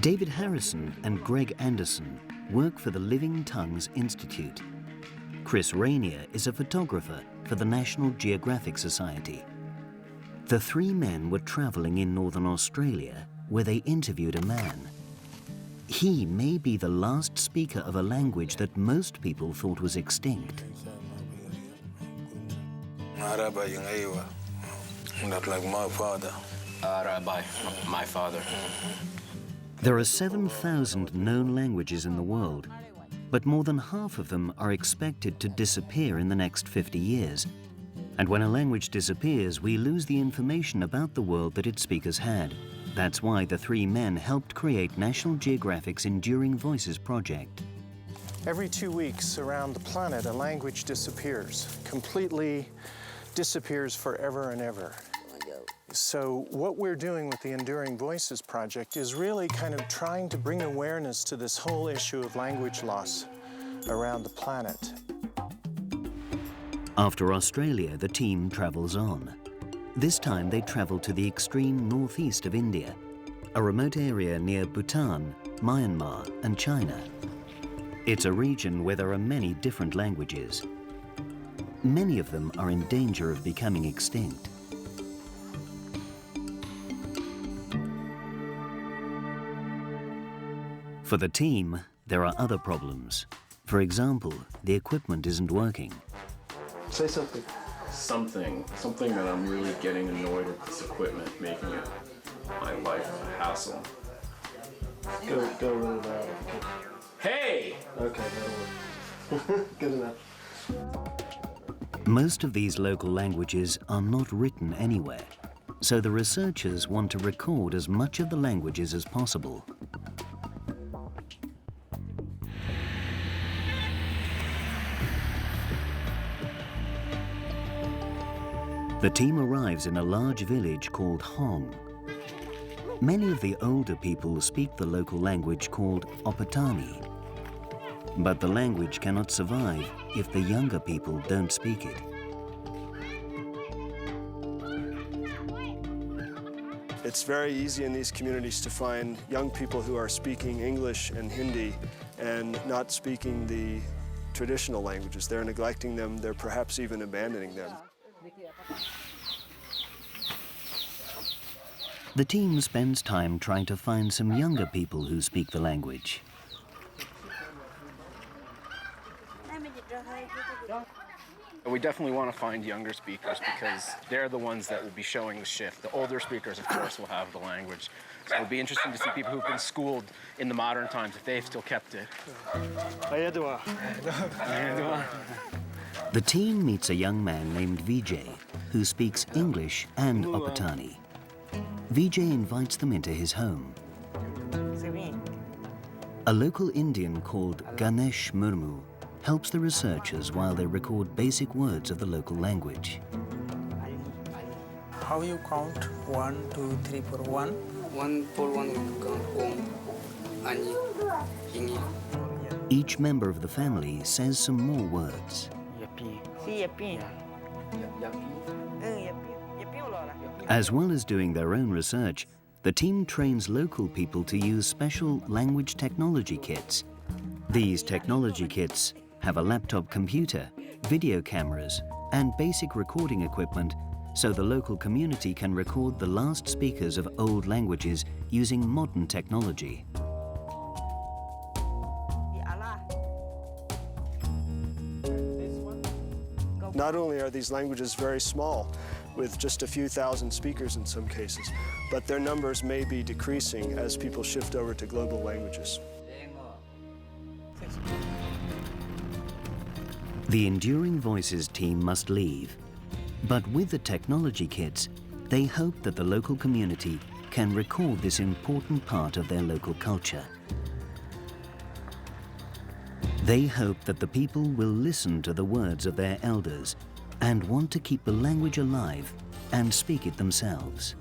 David Harrison and Greg Anderson work for the Living Tongues Institute. Chris Rainier is a photographer for the National Geographic Society. The three men were traveling in Northern Australia where they interviewed a man. He may be the last speaker of a language that most people thought was extinct. Not like my father. Rabbi, my father. There are 7,000 known languages in the world, but more than half of them are expected to disappear in the next 50 years. And when a language disappears, we lose the information about the world that its speakers had. That's why the three men helped create National Geographic's Enduring Voices project. Every 2 weeks around the planet, a language disappears, completely disappears forever and ever. So what we're doing with the Enduring Voices project is really kind of trying to bring awareness to this whole issue of language loss around the planet. After Australia, the team travels on. This time they travel to the extreme northeast of India, a remote area near Bhutan, Myanmar, and China. It's a region where there are many different languages. Many of them are in danger of becoming extinct. For the team, there are other problems. For example, the equipment isn't working. Say something. Something that I'm really getting annoyed with this equipment, making it my life a hassle. Go really loud if you can. Hey! Okay, that'll work. Good enough. Most of these local languages are not written anywhere, so the researchers want to record as much of the languages as possible. The team arrives in a large village called Hong. Many of the older people speak the local language called Opatani. But the language cannot survive if the younger people don't speak it. It's very easy in these communities to find young people who are speaking English and Hindi and not speaking the traditional languages. They're neglecting them, they're perhaps even abandoning them. The team spends time trying to find some younger people who speak the language. We definitely want to find younger speakers because they're the ones that will be showing the shift. The older speakers, of course, will have the language. So it'll be interesting to see people who've been schooled in the modern times, if they've still kept it. The team meets a young man named Vijay, who speaks English and Opatani. Vijay invites them into his home. A local Indian called Ganesh Murmu helps the researchers while they record basic words of the local language. How you count 1, 2, 3, 4, 1? 1 for 1 we count Ani, Ingi. Each member of the family says some more words. As well as doing their own research, the team trains local people to use special language technology kits. These technology kits have a laptop computer, video cameras, and basic recording equipment so the local community can record the last speakers of old languages using modern technology. Not only are these languages very small, with just a few thousand speakers in some cases, but their numbers may be decreasing as people shift over to global languages. The Enduring Voices team must leave, but with the technology kits, they hope that the local community can record this important part of their local culture. They hope that the people will listen to the words of their elders and want to keep the language alive and speak it themselves.